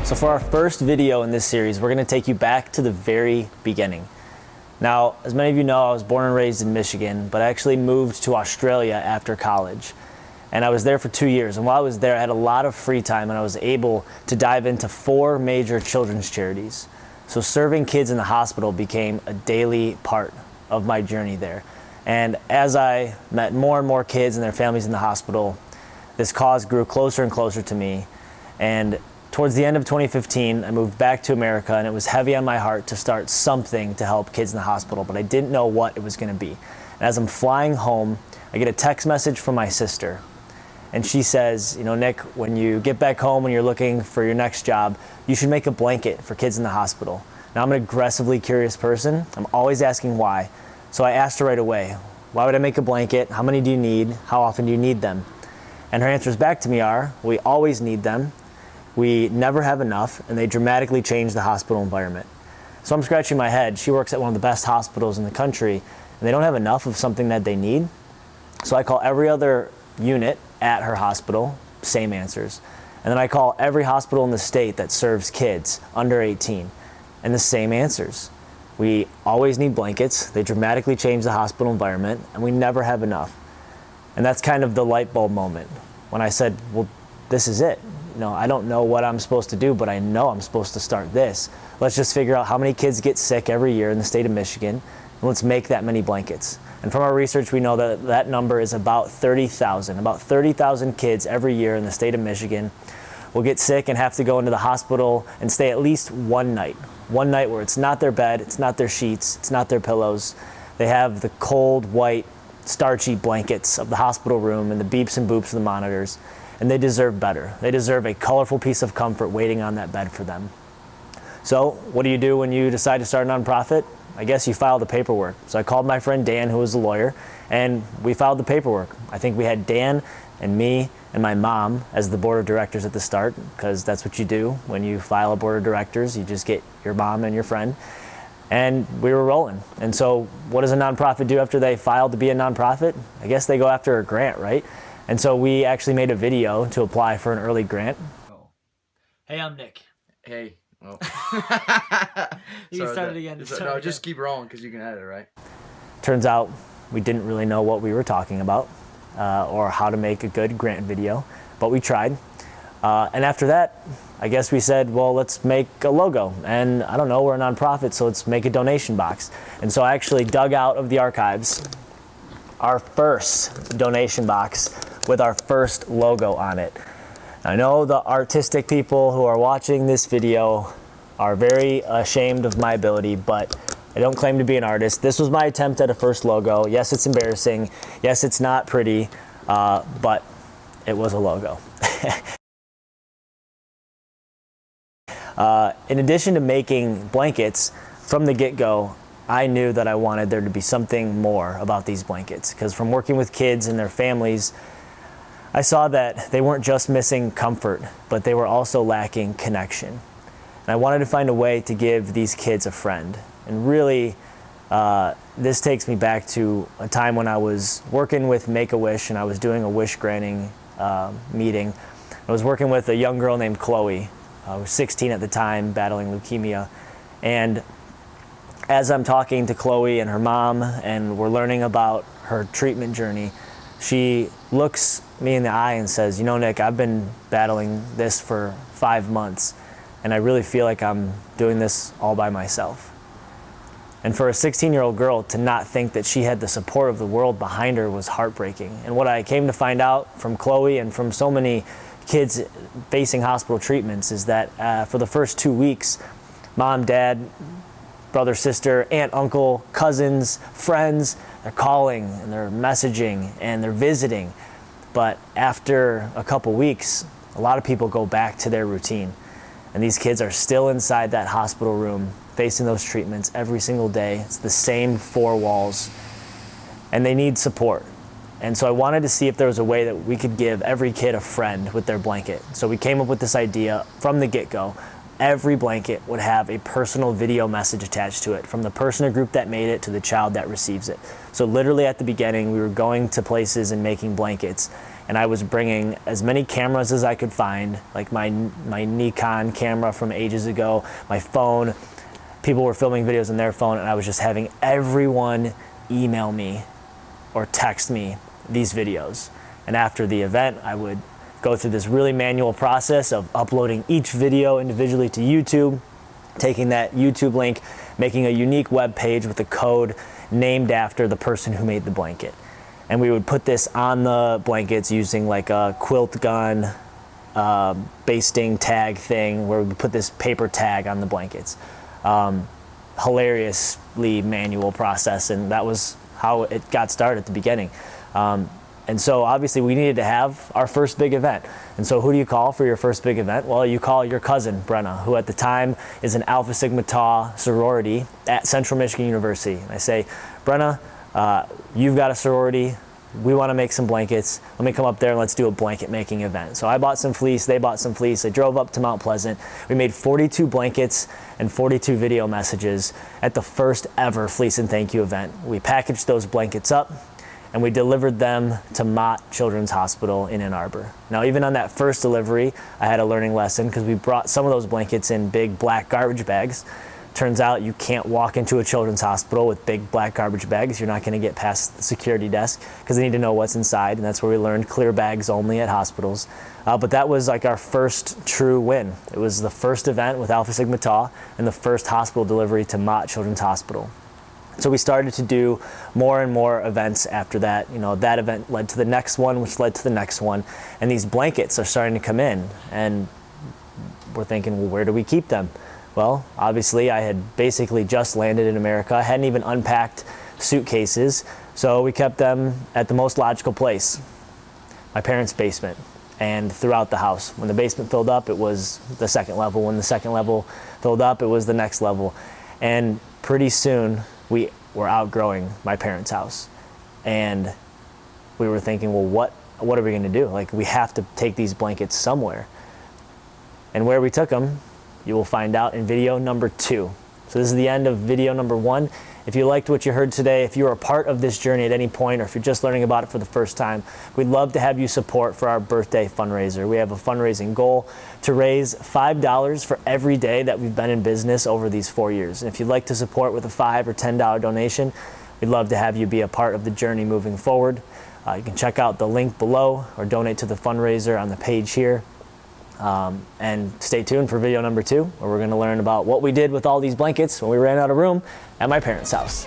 So for our first video in this series, we're going to take you back to the very beginning. Now, as many of you know, I was born and raised in Michigan, but I actually moved to Australia after college. And I was there for 2 years. And while I was there, I had a lot of free time, and I was able to dive into 4 major children's charities. So serving kids in the hospital became a daily part of my journey there. And as I met more and more kids and their families in the hospital, this cause grew closer and closer to me. And towards the end of 2015, I moved back to America, and it was heavy on my heart to start something to help kids in the hospital, but I didn't know what it was going to be. And as I'm flying home, I get a text message from my sister. And she says, you know, Nick, when you get back home and you're looking for your next job, you should make a blanket for kids in the hospital. Now, I'm an aggressively curious person. I'm always asking why. So I asked her right away, why would I make a blanket? How many do you need? How often do you need them? And her answers back to me are, we always need them. We never have enough, and they dramatically change the hospital environment. So I'm scratching my head. She works at one of the best hospitals in the country, and they don't have enough of something that they need. So I call every other unit at her hospital, same answers. And then I call every hospital in the state that serves kids under 18, and the same answers. We always need blankets. They dramatically change the hospital environment, and we never have enough. And that's kind of the light bulb moment when I said, well, this is it. You know, I don't know what I'm supposed to do, but I know I'm supposed to start this. Let's just figure out how many kids get sick every year in the state of Michigan, and let's make that many blankets. And from our research, we know that that number is about 30,000. About 30,000 kids every year in the state of Michigan will get sick and have to go into the hospital and stay at least one night. One night where it's not their bed, it's not their sheets, it's not their pillows. They have the cold, white, starchy blankets of the hospital room and the beeps and boops of the monitors. And they deserve better. They deserve a colorful piece of comfort waiting on that bed for them. So what do you do when you decide to start a nonprofit? I guess you file the paperwork. So I called my friend Dan, who was a lawyer, and we filed the paperwork. I think we had Dan and me and my mom as the board of directors at the start, because that's what you do when you file a board of directors. You just get your mom and your friend. And we were rolling. And so what does a nonprofit do after they file to be a nonprofit? I guess they go after a grant, right? And so we actually made a video to apply for an early grant. Hey, I'm Nick. Hey. Oh. You can start it again. No, just keep rolling because you can edit it, right? Turns out we didn't really know what we were talking about or how to make a good grant video, but we tried. And after that, I guess we said, well, let's make a logo. And I don't know, we're a nonprofit, so let's make a donation box. And so I actually dug out of the archives our first donation box with our first logo on it. I know the artistic people who are watching this video are very ashamed of my ability, but I don't claim to be an artist. This was my attempt at a first logo. Yes, it's embarrassing. Yes, it's not pretty, but it was a logo. In addition to making blankets, from the get-go, I knew that I wanted there to be something more about these blankets, because from working with kids and their families, I saw that they weren't just missing comfort, but they were also lacking connection. And I wanted to find a way to give these kids a friend. And really, this takes me back to a time when I was working with Make-A-Wish and I was doing a wish granting meeting. I was working with a young girl named Chloe. I was 16 at the time, battling leukemia. And as I'm talking to Chloe and her mom and we're learning about her treatment journey, she looks me in the eye and says, you know, Nick, I've been battling this for 5 months, and I really feel like I'm doing this all by myself. And for a 16-year-old girl to not think that she had the support of the world behind her was heartbreaking. And what I came to find out from Chloe and from so many kids facing hospital treatments is that for the first 2 weeks, mom, dad, brother, sister, aunt, uncle, cousins, friends, they're calling and they're messaging and they're visiting. But after a couple weeks, a lot of people go back to their routine. And these kids are still inside that hospital room facing those treatments every single day. It's the same 4 walls. And they need support. And so I wanted to see if there was a way that we could give every kid a friend with their blanket. So we came up with this idea from the get-go. Every blanket would have a personal video message attached to it, from the person or group that made it to the child that receives it. So literally at the beginning, we were going to places and making blankets. and I was bringing as many cameras as I could find, like my Nikon camera from ages ago, my phone. People were filming videos on their phone, and I was just having everyone email me or text me these videos. And after the event, I would go through this really manual process of uploading each video individually to YouTube, taking that YouTube link, making a unique web page with a code named after the person who made the blanket. And we would put this on the blankets using like a quilt gun, basting tag thing, where we would put this paper tag on the blankets. Hilariously manual process, and that was how it got started at the beginning. And so obviously we needed to have our first big event. And so who do you call for your first big event? Well, you call your cousin, Brenna, who at the time is an Alpha Sigma Tau sorority at Central Michigan University. And I say, Brenna, you've got a sorority. We want to make some blankets. Let me come up there and let's do a blanket making event. So I bought some fleece, they bought some fleece. I drove up to Mount Pleasant. We made 42 blankets and 42 video messages at the first ever Fleece and Thank You event. We packaged those blankets up and we delivered them to Mott Children's Hospital in Ann Arbor. Now, even on that first delivery, I had a learning lesson because we brought some of those blankets in big black garbage bags. Turns out you can't walk into a children's hospital with big black garbage bags. You're not going to get past the security desk because they need to know what's inside, and that's where we learned clear bags only at hospitals. But that was like our first true win. It was the first event with Alpha Sigma Tau and the first hospital delivery to Mott Children's Hospital. So we started to do more and more events after that. You know, that event led to the next one, which led to the next one, and these blankets are starting to come in, and we're thinking, well, where do we keep them? Well, obviously I had basically just landed in America. I hadn't even unpacked suitcases, so we kept them at the most logical place, my parents' basement, and throughout the house. When the basement filled up, it was the second level. When the second level filled up, it was the next level. And pretty soon, we were outgrowing my parents' house. And we were thinking, well, what are we gonna do? Like, we have to take these blankets somewhere. And where we took them, you will find out in video number 2. So this is the end of video number 1. If you liked what you heard today, if you are a part of this journey at any point, or if you're just learning about it for the first time, we'd love to have you support for our birthday fundraiser. We have a fundraising goal to raise $5 for every day that we've been in business over these 4 years. And if you'd like to support with a $5 or $10 donation, we'd love to have you be a part of the journey moving forward. You can check out the link below or donate to the fundraiser on the page here. And stay tuned for video number 2, where we're going to learn about what we did with all these blankets when we ran out of room at my parents' house.